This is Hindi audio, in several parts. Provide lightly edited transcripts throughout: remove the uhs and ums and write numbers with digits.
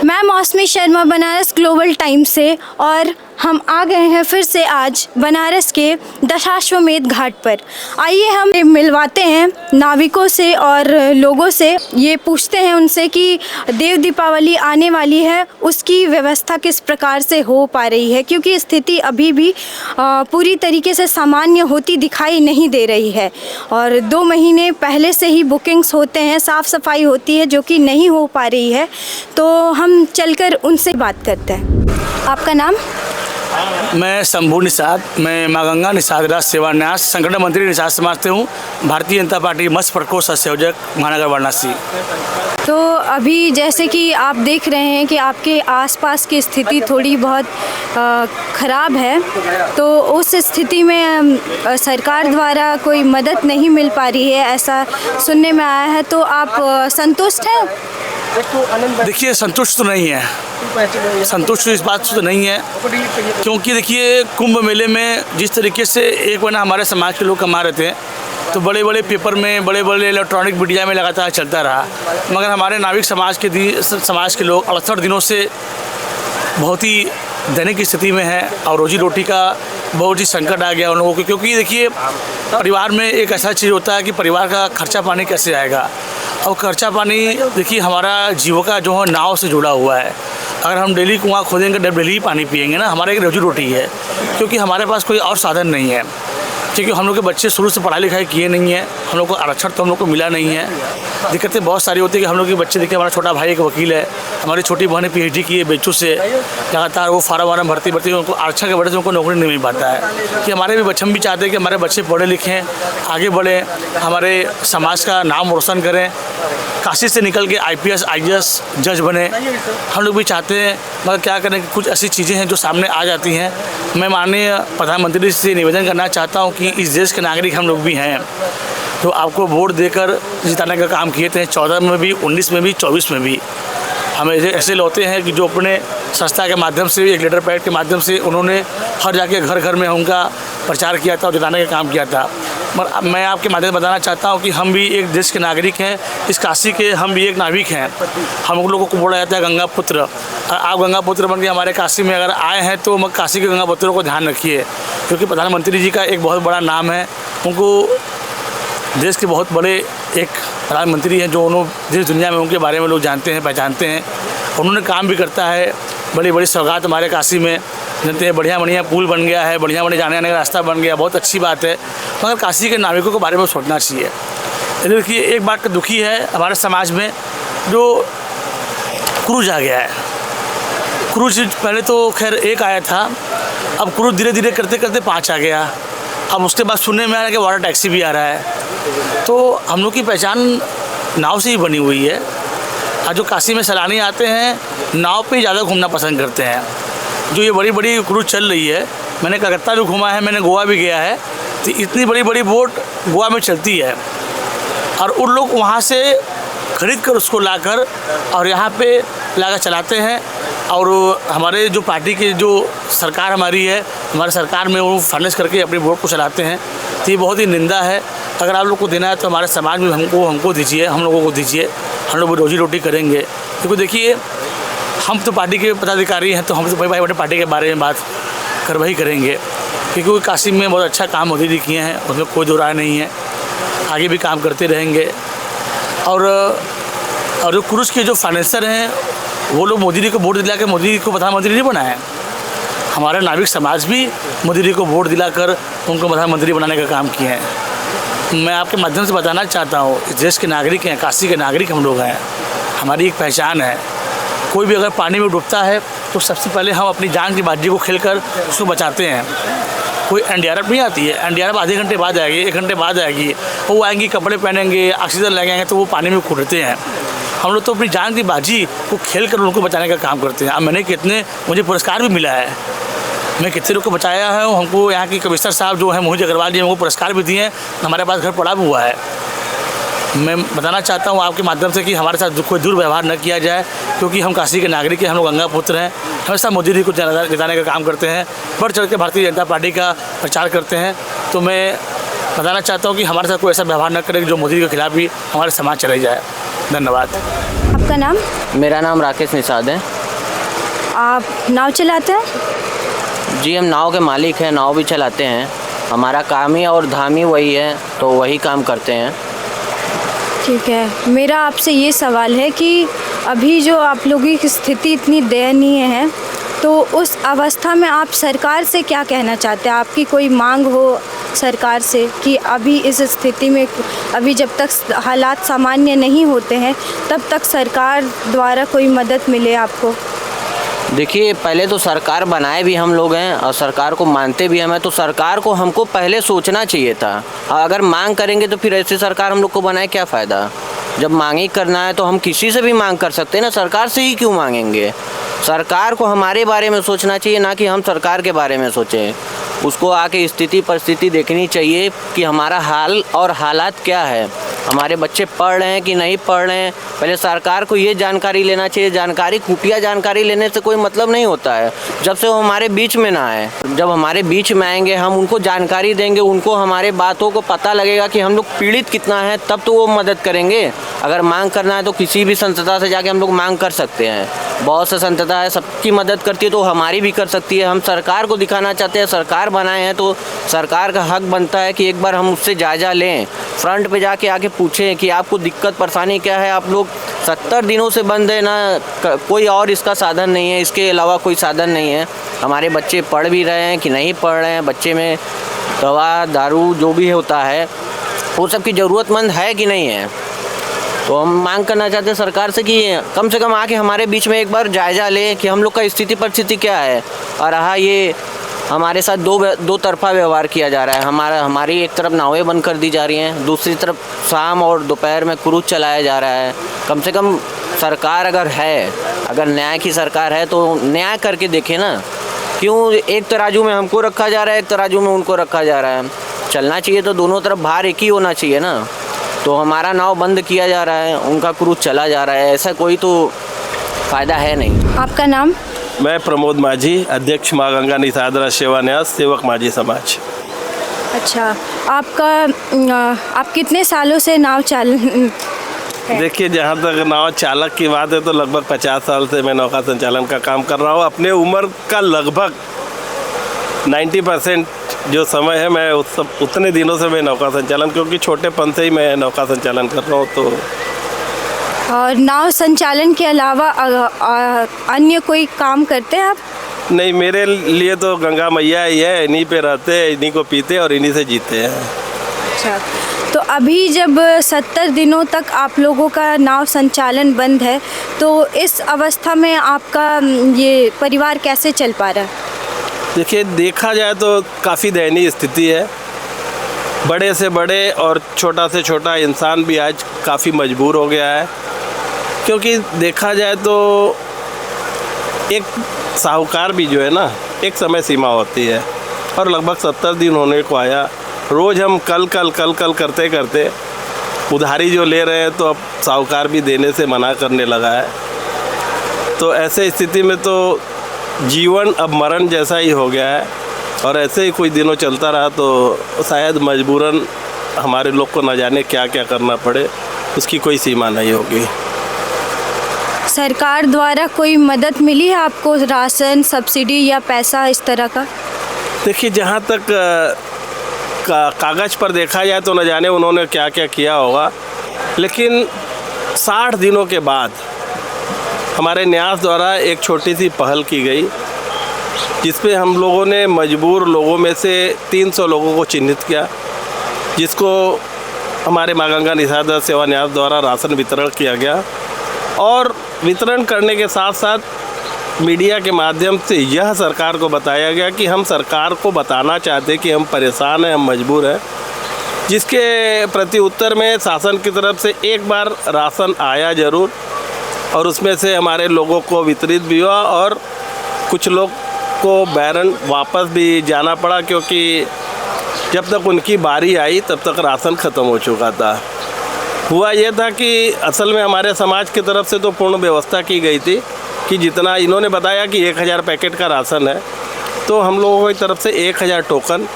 मैं मौसमी शर्मा बनारस ग्लोबल टाइम्स से, और हम आ गए हैं फिर से आज बनारस के दशाश्वमेध घाट पर। आइए हम मिलवाते हैं नाविकों से और लोगों से, ये पूछते हैं उनसे कि देव दीपावली आने वाली है, उसकी व्यवस्था किस प्रकार से हो पा रही है, क्योंकि स्थिति अभी भी पूरी तरीके से सामान्य होती दिखाई नहीं दे रही है। और 2 महीने पहले से ही बुकिंग्स होते हैं, साफ़ सफाई होती है जो कि नहीं हो पा रही है। तो हम चलकर उनसे बात करते हैं। आपका नाम? मैं शंभू निषाद, मैं माँ गंगा निषाद राज सेवा न्यास संगठन मंत्री निषाद समाज से हूँ। भारतीय जनता पार्टी मत्स्य प्रकोष्ठ संयोजक महानगर वाराणसी। तो अभी जैसे कि आप देख रहे हैं कि आपके आसपास की स्थिति थोड़ी बहुत ख़राब है, तो उस स्थिति में सरकार द्वारा कोई मदद नहीं मिल पा रही है, ऐसा सुनने में आया है। तो आप संतुष्ट हैं? देखिए, संतुष्ट तो नहीं है, संतुष्ट इस बात से तो नहीं है, क्योंकि देखिए कुंभ मेले में जिस तरीके से एक महीना हमारे समाज के लोग कमा रहे थे, तो बड़े बड़े पेपर में, बड़े बड़े इलेक्ट्रॉनिक मीडिया में लगातार चलता रहा, मगर हमारे नाविक समाज के लोग 68 दिनों से बहुत ही दैनिक स्थिति में है और रोजी रोटी का बहुत ही संकट आ गया उन लोगों को। क्योंकि देखिए, परिवार में एक ऐसा चीज़ होता है कि परिवार का खर्चा पानी कैसे आएगा, और खर्चा पानी देखिए हमारा जीविका जो है नाव से जुड़ा हुआ है। अगर हम डेली कुआं खोदेंगे, डेली ही पानी पिएंगे ना, हमारे एक रोजी रोटी है, क्योंकि हमारे पास कोई और साधन नहीं है। क्योंकि हम लोग के बच्चे शुरू से पढ़ाई लिखाई किए नहीं है, हम लोग को आरक्षण तो हम लोग को मिला नहीं है। दिक्कतें बहुत सारी होती है कि हम लोग के बच्चे, देखिए हमारा छोटा भाई एक वकील है, हमारी छोटी बहन PhD की है बेचू से, लगातार वो फार्म भर्ती उनको आरक्षण के वजह से उनको नौकरी नहीं मिल पाता है। कि हमारे भी बच्चे, हम भी चाहते हैं कि हमारे बच्चे पढ़े लिखें, आगे बढ़ें, हमारे समाज का नाम रोशन करें, काशी से निकल के IPS IAS जज बने, हम लोग भी चाहते हैं। मगर क्या करें कि कुछ ऐसी चीज़ें हैं जो सामने आ जाती हैं। मैं माननीय प्रधानमंत्री से निवेदन करना चाहता हूं कि इस देश के नागरिक हम लोग भी हैं, तो आपको वोट देकर जिताने का काम किए थे 14 में भी, 19 में भी, 24 में भी। हमें ऐसे होते हैं कि जो अपने संस्था के माध्यम से, एक लेटर पैड के माध्यम से उन्होंने हर जाके घर घर में उनका प्रचार किया था और जिताने का काम किया था। मगर मैं आपके माध्यम से बताना चाहता हूं कि हम भी एक देश के नागरिक हैं, इस काशी के हम भी एक नाविक हैं। हम लोगों को बोला जाता है गंगा पुत्र। आप गंगा पुत्र बन के हमारे काशी में अगर आए हैं तो काशी के गंगा पुत्रों को ध्यान रखिए, क्योंकि प्रधानमंत्री जी का एक बहुत बड़ा नाम है। उनको देश के बहुत बड़े एक प्रधानमंत्री हैं, जो उन्होंने देश दुनिया में उनके बारे में लोग जानते हैं, पहचानते हैं। उन्होंने काम भी करता है, बड़ी बड़ी सौगात हमारे काशी में जानते हैं। बढ़िया पुल बन गया है, बढ़िया जाने आने का रास्ता बन गया, बहुत अच्छी बात है। मगर काशी के नाविकों के बारे में सोचना चाहिए। देखिए, एक बात का दुखी है हमारे समाज में, जो क्रूज आ गया है। क्रूज पहले तो खैर एक आया था, अब क्रूज धीरे धीरे करते करते 5 आ गया। अब उसके बाद सुनने में आया कि वाटर टैक्सी भी आ रहा है। तो हम लोग की पहचान नाव से ही बनी हुई है। आज जो काशी में सैलानी आते हैं, नाव पे ज़्यादा घूमना पसंद करते हैं। जो ये बड़ी बड़ी क्रूज चल रही है, मैंने कलकत्ता भी घूमा है, मैंने गोवा भी गया है, तो इतनी बड़ी बड़ी बोट गोवा में चलती है, और उन लोग वहाँ से खरीद कर उसको लाकर और यहाँ पे लाकर चलाते हैं। और हमारे जो पार्टी की जो सरकार हमारी है, हमारे सरकार में वो फाइनेंस करके अपनी बोट को चलाते हैं, तो ये बहुत ही निंदा है। अगर आप लोग को देना है तो हमारे समाज में हमको दीजिए, हम लोगों को दीजिए, हम लोग रोजी रोटी करेंगे। क्योंकि देखिए, हम तो पार्टी के पदाधिकारी हैं, तो हम तो भाई बड़े पार्टी के बारे में बात वही करेंगे। क्योंकि काशी में बहुत अच्छा काम मोदी जी किए हैं, उसमें कोई दो राय नहीं है, आगे भी काम करते रहेंगे। और जो क्रूज के जो फाइनेंसर हैं, वो लोग मोदी जी को वोट दिला के मोदी जी को प्रधानमंत्री नहीं बनाए। हमारा नाविक समाज भी मोदी जी को वोट दिलाकर उनको प्रधानमंत्री बनाने का काम किए हैं। मैं आपके माध्यम से बताना चाहता हूँ, इस देश के नागरिक हैं, काशी के नागरिक हम लोग हैं, हमारी एक पहचान है। कोई भी अगर पानी में डूबता है तो सबसे पहले हम अपनी जान की बाजी को खेलकर उसको बचाते हैं। कोई NDRF नहीं आती है, NDRF आधे घंटे बाद आएगी, 1 घंटे बाद आएगी, वो आएंगी, कपड़े पहनेंगे, ऑक्सीजन लगाएंगे, तो वो पानी में कूदते हैं। हम लोग तो अपनी जान की बाजी को खेल कर उनको बचाने का काम करते हैं। अब मुझे पुरस्कार भी मिला है, मैं कितने लोग को बचाया है। हमको यहाँ की कमिश्नर साहब जो हैं मोहित अग्रवाल जी, हमको पुरस्कार भी दिए हैं, हमारे पास घर पड़ा भी हुआ है। मैं बताना चाहता हूँ आपके माध्यम से कि हमारे साथ कोई दुर्व्यवहार न किया जाए, क्योंकि हम काशी के नागरिक हैं, हम लोग गंगा पुत्र हैं, हमेशा मोदी जी को जिताने का काम करते हैं, बढ़ चढ़ के भारतीय जनता पार्टी का प्रचार करते हैं। तो मैं बताना चाहता हूँ कि हमारे साथ कोई ऐसा व्यवहार न करे जो मोदी जी के खिलाफ भी हमारे समाज चले जाए। धन्यवाद। आपका नाम? मेरा नाम राकेश निषाद है। आप नाव चलाते हैं? जी, हम नाव के मालिक हैं, नाव भी चलाते हैं। हमारा काम ही और धाम ही वही है, तो वही काम करते हैं। ठीक है, मेरा आपसे ये सवाल है कि अभी जो आप लोगों की स्थिति इतनी दयनीय है, तो उस अवस्था में आप सरकार से क्या कहना चाहते हैं? आपकी कोई मांग हो सरकार से कि अभी इस स्थिति में, अभी जब तक हालात सामान्य नहीं होते हैं तब तक सरकार द्वारा कोई मदद मिले आपको? देखिए, पहले तो सरकार बनाए भी हम लोग हैं और सरकार को मानते भी हमें, तो सरकार को हमको पहले सोचना चाहिए था। अगर मांग करेंगे तो फिर ऐसी सरकार हम लोग को बनाए क्या फ़ायदा? जब मांग ही करना है तो हम किसी से भी मांग कर सकते हैं ना, सरकार से ही क्यों मांगेंगे? सरकार को हमारे बारे में सोचना चाहिए, ना कि हम सरकार के बारे में सोचें। उसको आके स्थिति परिस्थिति देखनी चाहिए कि हमारा हाल और हालात क्या है, हमारे बच्चे पढ़ रहे हैं कि नहीं पढ़ रहे हैं। पहले सरकार को ये जानकारी लेना चाहिए। जानकारी, खुफिया जानकारी लेने से कोई मतलब नहीं होता है जब से वो हमारे बीच में ना आए। जब हमारे बीच में आएंगे, हम उनको जानकारी देंगे, उनको हमारे बातों को पता लगेगा कि हम लोग पीड़ित कितना है, तब तो वो मदद करेंगे। अगर मांग करना है तो किसी भी संस्था से जाके हम लोग मांग कर सकते हैं। बहुत से संस्था है, सबकी मदद करती है, तो हमारी भी कर सकती है। हम सरकार को दिखाना चाहते हैं, सरकार बनाए हैं तो सरकार का हक बनता है कि एक बार हम उससे जायज़ा लें, फ्रंट पे जाके आके पूछें कि आपको दिक्कत परेशानी क्या है। आप लोग 70 दिनों से बंद है ना, कोई और इसका साधन नहीं है, इसके अलावा कोई साधन नहीं है। हमारे बच्चे पढ़ भी रहे हैं कि नहीं पढ़ रहे हैं, बच्चे में दवा दारू जो भी होता है वो सब की ज़रूरतमंद है कि नहीं है। तो हम मांग करना चाहते हैं सरकार से कि कम से कम आके हमारे बीच में एक बार जायज़ा ले कि हम लोग का स्थिति परिस्थिति क्या है। और रहा ये हमारे साथ दो तरफा व्यवहार किया जा रहा है। हमारी एक तरफ नावें बंद कर दी जा रही हैं, दूसरी तरफ शाम और दोपहर में क्रूज चलाया जा रहा है। कम से कम सरकार अगर न्याय की सरकार है तो न्याय करके देखे ना। क्यों एक तराजू में हमको रखा जा रहा है, एक तराजू में उनको रखा जा रहा है? चलना चाहिए तो दोनों तरफ भार एक ही होना चाहिए ना। तो हमारा नाव बंद किया जा रहा है, उनका क्रूज चला जा रहा है, ऐसा कोई तो फ़ायदा है नहीं। आपका नाम? मैं प्रमोद माझी, अध्यक्ष माँ गंगा निषाद सेवा न्यास सेवक माझी समाज। अच्छा, आप कितने सालों से नाव चालन? देखिए, जहाँ तक नाव चालक की बात है तो लगभग 50 साल से मैं नौका संचालन का काम कर रहा हूँ। अपने उम्र का लगभग 90% जो समय है मैं उतने दिनों से मैं नौका संचालन, क्योंकि छोटेपन से ही मैं नौका संचालन कर रहा हूँ। तो और नाव संचालन के अलावा अन्य कोई काम करते हैं आप? नहीं, मेरे लिए तो गंगा मैया ही है, इन्हीं पे रहते हैं, इन्हीं को पीते और इन्हीं से जीते हैं। अच्छा, तो अभी जब 70 दिनों तक आप लोगों का नाव संचालन बंद है, तो इस अवस्था में आपका ये परिवार कैसे चल पा रहा है? देखिए, देखा जाए तो काफ़ी दयनीय स्थिति है। बड़े से बड़े और छोटा से छोटा इंसान भी आज काफ़ी मजबूर हो गया है, क्योंकि देखा जाए तो एक साहूकार भी जो है ना, एक समय सीमा होती है और लगभग 70 दिन होने को आया। रोज़ हम कल करते करते उधारी जो ले रहे हैं, तो अब साहूकार भी देने से मना करने लगा है। तो ऐसे स्थिति में तो जीवन अब मरण जैसा ही हो गया है और ऐसे ही कुछ दिनों चलता रहा तो शायद मजबूरन हमारे लोग को न जाने क्या क्या करना पड़े, उसकी कोई सीमा नहीं होगी। सरकार द्वारा कोई मदद मिली है आपको, राशन, सब्सिडी या पैसा इस तरह का? देखिए, जहाँ तक कागज़ पर देखा जाए तो न जाने उन्होंने क्या क्या किया होगा, लेकिन 60 दिनों के बाद हमारे न्यास द्वारा एक छोटी सी पहल की गई, जिसपे हम लोगों ने मजबूर लोगों में से 300 लोगों को चिन्हित किया, जिसको हमारे माँ गंगा निषाद सेवा न्यास द्वारा राशन वितरण किया गया। और वितरण करने के साथ साथ मीडिया के माध्यम से यह सरकार को बताया गया कि हम सरकार को बताना चाहते हैं कि हम परेशान हैं, हम मजबूर हैं, जिसके प्रति उत्तर में शासन की तरफ से एक बार राशन आया ज़रूर और उसमें से हमारे लोगों को वितरित भी हुआ और कुछ लोग को बैरन वापस भी जाना पड़ा, क्योंकि जब तक उनकी बारी आई तब तक राशन ख़त्म हो चुका था। हुआ ये था कि असल में हमारे समाज की तरफ से तो पूर्ण व्यवस्था की गई थी कि जितना इन्होंने बताया कि 1000 पैकेट का राशन है, तो हम लोगों की तरफ से 1000 टोकन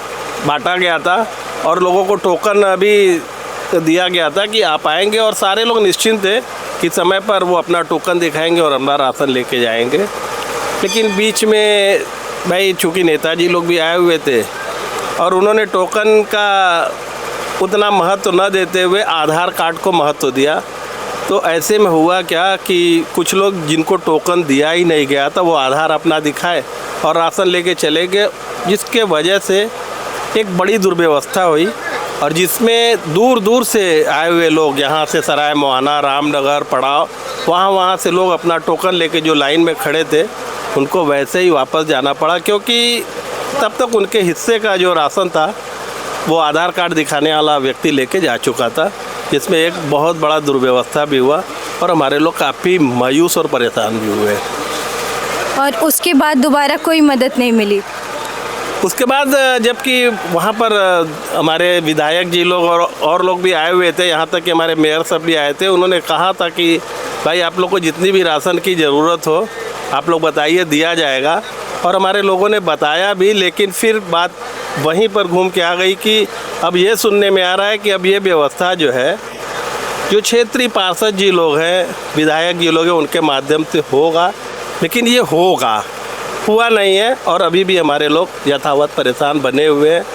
बांटा गया था और लोगों को टोकन अभी दिया गया था कि आप आएंगे और सारे लोग निश्चिंत थे कि समय पर वो अपना टोकन दिखाएंगे और अपना राशन लेके जाएंगे। लेकिन बीच में भाई चूँकि नेताजी लोग भी आए हुए थे और उन्होंने टोकन का उतना महत्व न देते हुए आधार कार्ड को महत्व दिया। तो ऐसे में हुआ क्या कि कुछ लोग जिनको टोकन दिया ही नहीं गया था वो आधार अपना दिखाए और राशन लेके चले गए, जिसके वजह से एक बड़ी दुर्व्यवस्था हुई और जिसमें दूर दूर से आए हुए लोग, यहाँ से सराय मोहाना, रामनगर, पड़ाव, वहाँ से लोग अपना टोकन लेके जो लाइन में खड़े थे उनको वैसे ही वापस जाना पड़ा, क्योंकि तब तक उनके हिस्से का जो राशन था वो आधार कार्ड दिखाने वाला व्यक्ति लेके जा चुका था, जिसमें एक बहुत बड़ा दुर्व्यवस्था भी हुआ और हमारे लोग काफ़ी मायूस और परेशान भी हुए। और उसके बाद दोबारा कोई मदद नहीं मिली? उसके बाद जबकि वहाँ पर हमारे विधायक जी लोग और लोग भी आए हुए थे, यहाँ तक कि हमारे मेयर साहब भी आए थे, उन्होंने कहा था कि भाई आप लोग को जितनी भी राशन की ज़रूरत हो आप लोग बताइए, दिया जाएगा। और हमारे लोगों ने बताया भी, लेकिन फिर बात वहीं पर घूम के आ गई कि अब ये सुनने में आ रहा है कि अब ये व्यवस्था जो है, जो क्षेत्रीय पार्षद जी लोग हैं, विधायक जी लोग हैं, उनके माध्यम से होगा, लेकिन ये हुआ नहीं है और अभी भी हमारे लोग यथावत परेशान बने हुए हैं।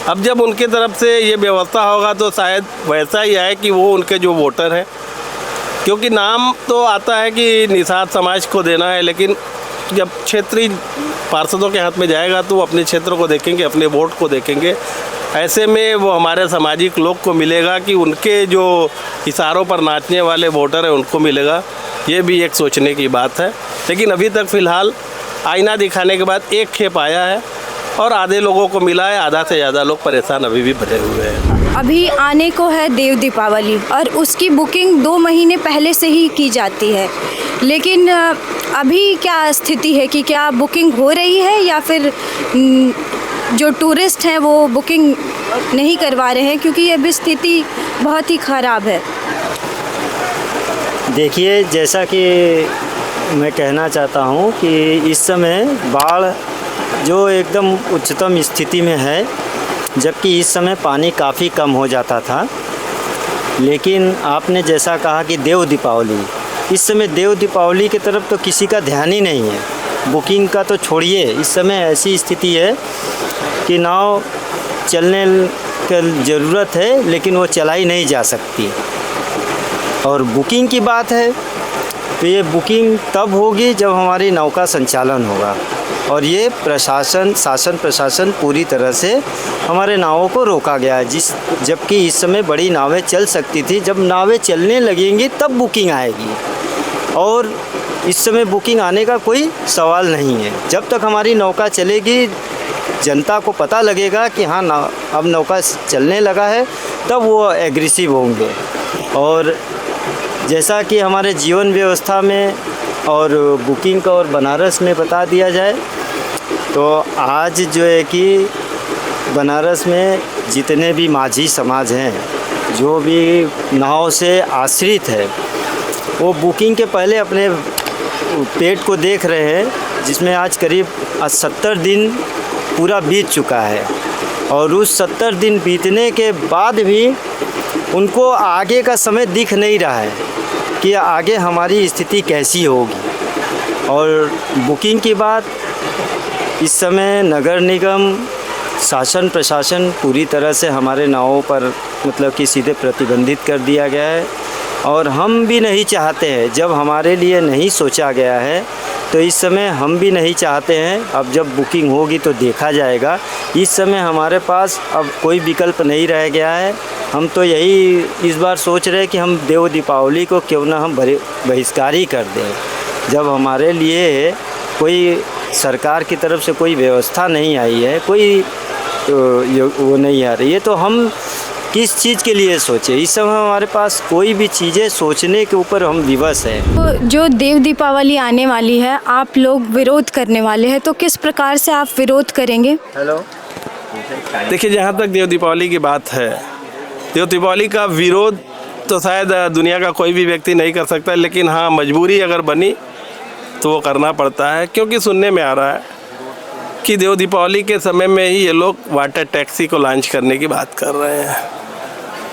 अब जब उनके तरफ से ये व्यवस्था होगा तो शायद वैसा ही आए कि वो उनके जो वोटर हैं, क्योंकि नाम तो आता है कि निषाद समाज को देना है, लेकिन जब क्षेत्रीय पार्षदों के हाथ में जाएगा तो वो अपने क्षेत्र को देखेंगे, अपने वोट को देखेंगे। ऐसे में वो हमारे सामाजिक लोग को मिलेगा कि उनके जो इशारों पर नाचने वाले वोटर हैं उनको मिलेगा। ये भी एक सोचने की बात है। लेकिन अभी तक फ़िलहाल आईना दिखाने के बाद एक खेप आया है और आधे लोगों को मिला है, आधा से ज़्यादा लोग परेशान अभी भी बने हुए हैं। अभी आने को है देव दीपावली और उसकी बुकिंग 2 महीने पहले से ही की जाती है, लेकिन अभी क्या स्थिति है कि क्या बुकिंग हो रही है या फिर जो टूरिस्ट हैं वो बुकिंग नहीं करवा रहे हैं, क्योंकि ये भी स्थिति बहुत ही ख़राब है? देखिए, जैसा कि मैं कहना चाहता हूँ कि इस समय बाढ़ जो एकदम उच्चतम स्थिति में है, जबकि इस समय पानी काफ़ी कम हो जाता था। लेकिन आपने जैसा कहा कि देव दीपावली, इस समय देव दीपावली की तरफ तो किसी का ध्यान ही नहीं है। बुकिंग का तो छोड़िए, इस समय ऐसी स्थिति है कि नाव चलने की ज़रूरत है लेकिन वो चलाई नहीं जा सकती। और बुकिंग की बात है तो ये बुकिंग तब होगी जब हमारी नौका संचालन होगा, और ये शासन प्रशासन पूरी तरह से हमारे नावों को रोका गया है। जबकि इस समय बड़ी नावें चल सकती थी, जब नावें चलने लगेंगी तब बुकिंग आएगी, और इस समय बुकिंग आने का कोई सवाल नहीं है। जब तक हमारी नौका चलेगी, जनता को पता लगेगा कि हाँ अब नौका चलने लगा है, तब वो एग्रेसिव होंगे। और जैसा कि हमारे जीवन व्यवस्था में और बुकिंग का और बनारस में बता दिया जाए तो आज जो है कि बनारस में जितने भी माझी समाज हैं, जो भी नाव से आश्रित है, वो बुकिंग के पहले अपने पेट को देख रहे हैं, जिसमें आज करीब 70 दिन पूरा बीत चुका है। और उस 70 दिन बीतने के बाद भी उनको आगे का समय दिख नहीं रहा है कि आगे हमारी स्थिति कैसी होगी। और बुकिंग की बात, इस समय नगर निगम शासन प्रशासन पूरी तरह से हमारे नावों पर मतलब कि सीधे प्रतिबंधित कर दिया गया है, और हम भी नहीं चाहते हैं, जब हमारे लिए नहीं सोचा गया है तो इस समय हम भी नहीं चाहते हैं। अब जब बुकिंग होगी तो देखा जाएगा। इस समय हमारे पास अब कोई विकल्प नहीं रह गया है। हम तो यही इस बार सोच रहे हैं कि हम देव दीपावली को क्यों ना हम बहिष्कार ही कर दें, जब हमारे लिए कोई सरकार की तरफ से कोई व्यवस्था नहीं आई है, कोई वो नहीं आ रही है, तो हम किस चीज़ के लिए सोचें। इस समय हमारे पास कोई भी चीज़ें सोचने के ऊपर हम विवश हैं। तो जो देव दीपावली आने वाली है, आप लोग विरोध करने वाले हैं, तो किस प्रकार से आप विरोध करेंगे? हेलो, देखिए, जहाँ तक देव दीपावली की बात है, देव दीपावली का विरोध तो शायद दुनिया का कोई भी व्यक्ति नहीं कर सकता, लेकिन हाँ, मजबूरी अगर बनी तो वो करना पड़ता है। क्योंकि सुनने में आ रहा है कि देव दीपावली के समय में ही ये लोग वाटर टैक्सी को लॉन्च करने की बात कर रहे हैं।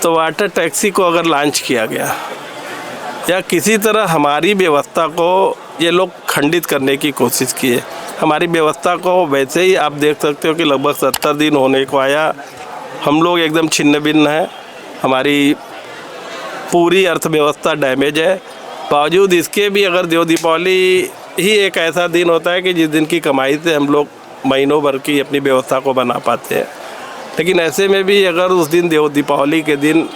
तो वाटर टैक्सी को अगर लॉन्च किया गया या किसी तरह हमारी व्यवस्था को ये लोग खंडित करने की कोशिश की है। हमारी व्यवस्था को वैसे ही आप देख सकते हो कि लगभग 70 दिन होने को आया, हम लोग एकदम छिन्न भिन्न हैं, हमारी पूरी अर्थव्यवस्था डैमेज है। बावजूद इसके भी अगर देव दीपावली ही एक ऐसा दिन होता है कि जिस दिन की कमाई से हम लोग महीनों भर की अपनी व्यवस्था को बना पाते हैं, लेकिन ऐसे में भी अगर उस दिन देव दीपावली के दिन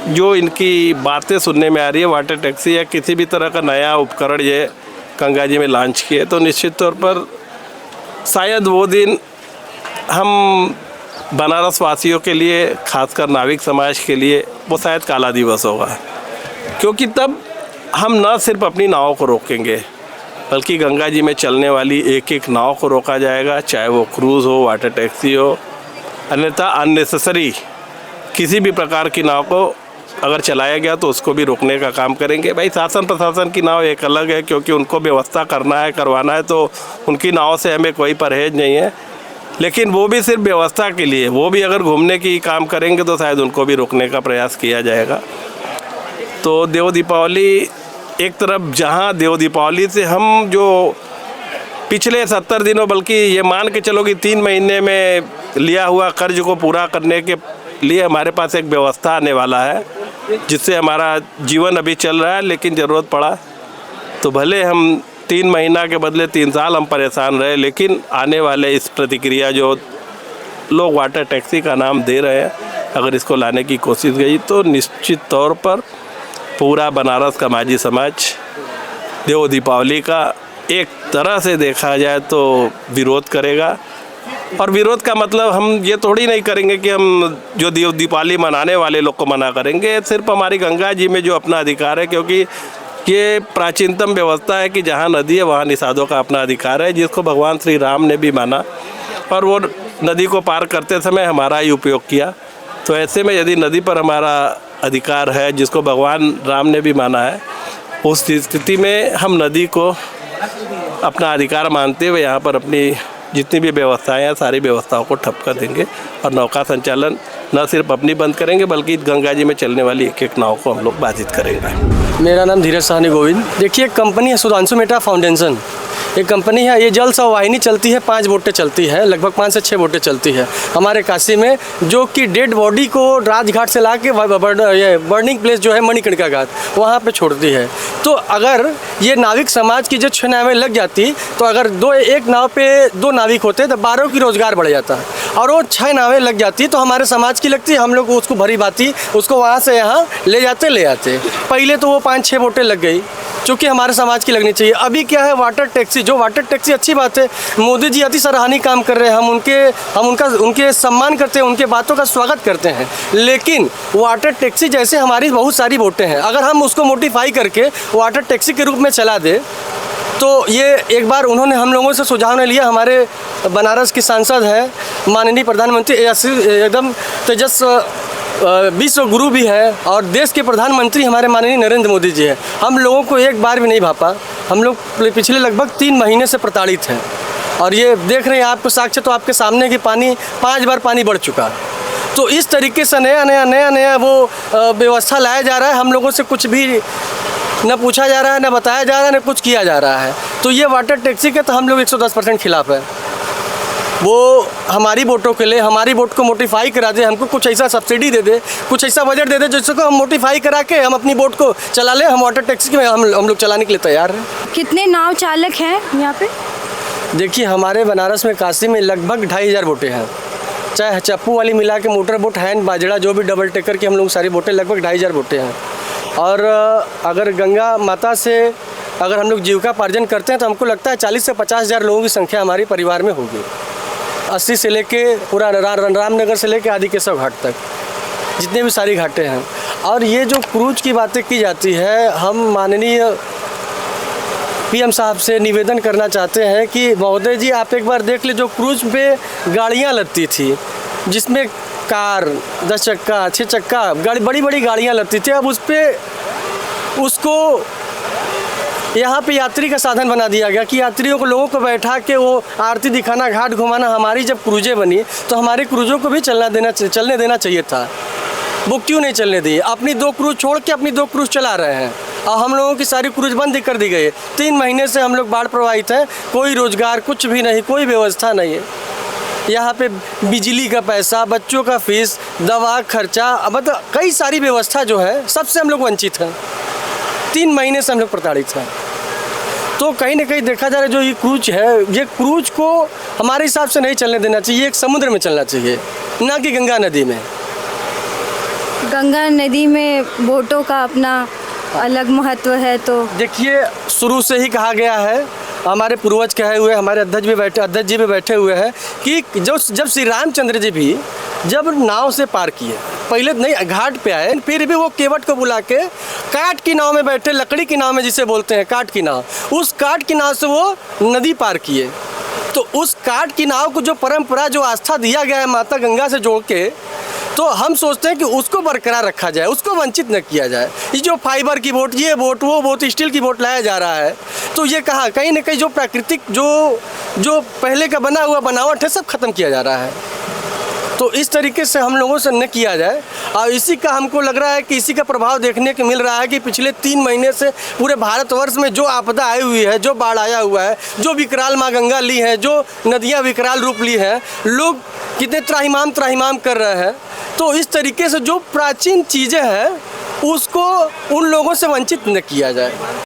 जो इनकी बातें सुनने में आ रही है, वाटर टैक्सी या किसी भी तरह का नया उपकरण ये गंगा जी में लॉन्च किए, तो निश्चित तौर पर शायद वो दिन हम बनारस वासियों के लिए, खासकर नाविक समाज के लिए, वो शायद काला दिवस होगा। क्योंकि तब हम न सिर्फ अपनी नावों को रोकेंगे, बल्कि गंगा जी में चलने वाली एक एक नाव को रोका जाएगा, चाहे वो क्रूज़ हो, वाटर टैक्सी हो, अन्यथा अननेसेसरी किसी भी प्रकार की नाव को अगर चलाया गया तो उसको भी रोकने का काम करेंगे। भाई शासन प्रशासन की नाव एक अलग है, क्योंकि उनको व्यवस्था करना है, करवाना है, तो उनकी नाव से हमें कोई परहेज नहीं है, लेकिन वो भी सिर्फ व्यवस्था के लिए, वो भी अगर घूमने की काम करेंगे तो शायद उनको भी रोकने का प्रयास किया जाएगा। तो देव दीपावली एक तरफ, जहाँ देव दीपावली से हम जो पिछले 70 दिनों, बल्कि ये मान के चलो कि 3 महीने में लिया हुआ कर्ज को पूरा करने के लिए हमारे पास एक व्यवस्था आने वाला है, जिससे हमारा जीवन अभी चल रहा है। लेकिन ज़रूरत पड़ा तो भले हम 3 महीना के बदले 3 साल हम परेशान रहे, लेकिन आने वाले इस प्रतिक्रिया जो लोग वाटर टैक्सी का नाम दे रहे हैं, अगर इसको लाने की कोशिश गई तो निश्चित तौर पर पूरा बनारस का माझी समाज देव दीपावली का एक तरह से देखा जाए तो विरोध करेगा। और विरोध का मतलब हम ये थोड़ी नहीं करेंगे कि हम जो देव दीपावली मनाने वाले लोग को मना करेंगे, सिर्फ हमारी गंगा जी में जो अपना अधिकार है, क्योंकि ये प्राचीनतम व्यवस्था है कि जहाँ नदी है वहाँ निषादों का अपना अधिकार है, जिसको भगवान श्री राम ने भी माना और वो नदी को पार करते समय हमारा ही उपयोग किया। तो ऐसे में यदि नदी पर हमारा अधिकार है, जिसको भगवान राम ने भी माना है, उस स्थिति में हम नदी को अपना अधिकार मानते हुए यहाँ पर अपनी जितनी भी व्यवस्थाएं हैं, सारी व्यवस्थाओं को ठप कर देंगे और नौका संचालन न सिर्फ अपनी बंद करेंगे, बल्कि गंगा जी में चलने वाली एक एक नाव को हम लोग बाधित करेंगे। मेरा नाम धीरज साहनी गोविंद। देखिए, कंपनी है सुधांशु मेहता फाउंडेशन, एक कंपनी है, ये जल सवाहिनी चलती है, 5 बोटें चलती है, लगभग 5 से 6 बोटें चलती है हमारे काशी में, जो कि डेड बॉडी को राजघाट से ला के ये बर्निंग प्लेस जो है मणिकर्णिका घाट, वहाँ पे छोड़ती है। तो अगर ये नाविक समाज की जो 6 नावें लग जाती, तो अगर एक नाव पे 2 नाविक होते तो 12 की रोजगार बढ़ जाता, और वो 6 नावें लग जाती तो हमारे समाज की लगती, हम लोग उसको भरी भाती उसको वहाँ से यहाँ ले जाते। पहले तो वो 5-6 बोटें लग गई, चूँकि हमारे समाज की लगनी चाहिए। अभी क्या है, वाटर टैक्सी, जो वाटर टैक्सी अच्छी बात है, मोदी जी अति सराहनीय काम कर रहे हैं, हम उनके सम्मान करते हैं, उनके बातों का स्वागत करते हैं। लेकिन वाटर टैक्सी जैसे हमारी बहुत सारी बोटें हैं, अगर हम उसको मोडिफाई करके वाटर टैक्सी के रूप में चला दे, तो ये एक बार उन्होंने हम लोगों से सुझाव ने लिया। हमारे बनारस के सांसद हैं माननीय प्रधानमंत्री, एकदम तेजस विश्व गुरु भी है, और देश के प्रधानमंत्री हमारे माननीय नरेंद्र मोदी जी हैं। हम लोगों को एक बार भी नहीं भापा, हम लोग पिछले लगभग 3 महीने से प्रताड़ित हैं, और ये देख रहे हैं आपको साक्ष्य तो आपके सामने कि 5 बार पानी बढ़ चुका। तो इस तरीके से नया वो व्यवस्था लाया जा रहा है, हम लोगों से कुछ भी न पूछा जा रहा है, न बताया जा रहा है, न कुछ किया जा रहा है। तो ये वाटर टैक्सी के तो हम लोग 110% खिलाफ है। वो हमारी बोटों के लिए, हमारी बोट को मोडिफाई करा दे, हमको कुछ ऐसा सब्सिडी दे दे, कुछ ऐसा बजट दे दे जिसको हम मोडिफाई करा के हम अपनी बोट को चला लें। हम वाटर टैक्सी में हम लोग चलाने के लिए तैयार हैं। कितने नाव चालक हैं यहाँ पे? देखिए, हमारे बनारस में काशी में लगभग 2500 बोटें हैं, चाहे चप्पू वाली मिला के मोटर बोट, हैंड, बाजड़ा, जो भी डबल टेकर की हम लोग सारी बोटें, लगभग 2500 बोटें हैं। और अगर गंगा माता से अगर हम लोग जीविकापार्जन करते हैं तो हमको लगता है 40 से 50 हज़ार लोगों की संख्या हमारे परिवार में होगी। 80 से लेके पूरा रामनगर से लेके आदि केशव घाट तक, जितने भी सारी घाटें हैं। और ये जो क्रूज की बातें की जाती है, हम माननीय पीएम साहब से निवेदन करना चाहते हैं कि महोदय जी, आप एक बार देख ले, जो क्रूज पे गाड़ियाँ लगती थी, जिसमें कार, 10 चक्का, 6 चक्का बड़ी बड़ी गाड़ियाँ लगती थी, अब उस पर उसको यहाँ पे यात्री का साधन बना दिया गया कि यात्रियों को, लोगों को बैठा के वो आरती दिखाना, घाट घुमाना। हमारी जब क्रूजें बनी तो हमारे क्रूजों को भी चलने देना चाहिए था। वो क्यों नहीं चलने दी? अपनी 2 क्रूज छोड़ के अपनी 2 क्रूज चला रहे हैं। और हम लोगों की सारी क्रूज बंद कर दी गई है। 3 महीने से हम लोग बाढ़ प्रभावित हैं, कोई रोज़गार कुछ भी नहीं, कोई व्यवस्था नहीं है। यहाँ पे बिजली का पैसा, बच्चों का फीस, दवा खर्चा, मतलब कई सारी व्यवस्था जो है सबसे हम लोग वंचित हैं। 3 महीने से हम लोग प्रताड़ित हैं। तो कहीं ना कहीं देखा जा रहा है जो ये क्रूज है, ये क्रूज को हमारे हिसाब से नहीं चलने देना चाहिए, एक समुद्र में चलना चाहिए, ना कि गंगा नदी में। गंगा नदी में बोटों का अपना अलग महत्व है। तो देखिए शुरू से ही कहा गया है, हमारे पूर्वज कहे हुए, हमारे अध्यक्ष जी भी बैठे हुए हैं कि जब श्री रामचंद्र जी भी जब नाव से पार किए, पहले नहीं घाट पे आए, फिर भी वो केवट को बुला के काठ की नाव में बैठे, लकड़ी की नाव में जिसे बोलते हैं काठ की नाव, उस काठ की नाव से वो नदी पार किए। तो उस काठ की नाव को जो परंपरा, जो आस्था दिया गया है माता गंगा से जोड़ के, तो हम सोचते हैं कि उसको बरकरार रखा जाए, उसको वंचित न किया जाए। ये जो फाइबर की बोट, ये बोट, वो बोट, स्टील की बोट लाया जा रहा है, तो ये कहाँ कहीं ना कहीं जो प्राकृतिक जो पहले का बना हुआ बनावट है सब खत्म किया जा रहा है। तो इस तरीके से हम लोगों से न किया जाए। और इसी का हमको लग रहा है कि इसी का प्रभाव देखने को मिल रहा है कि पिछले 3 महीने से पूरे भारतवर्ष में जो आपदा आई हुई है, जो बाढ़ आया हुआ है, जो विकराल माँ गंगा ली है, जो नदियाँ विकराल रूप ली हैं, लोग कितने त्राहिमाम कर रहे हैं। तो इस तरीके से जो प्राचीन चीज़ें हैं उसको उन लोगों से वंचित न किया जाए।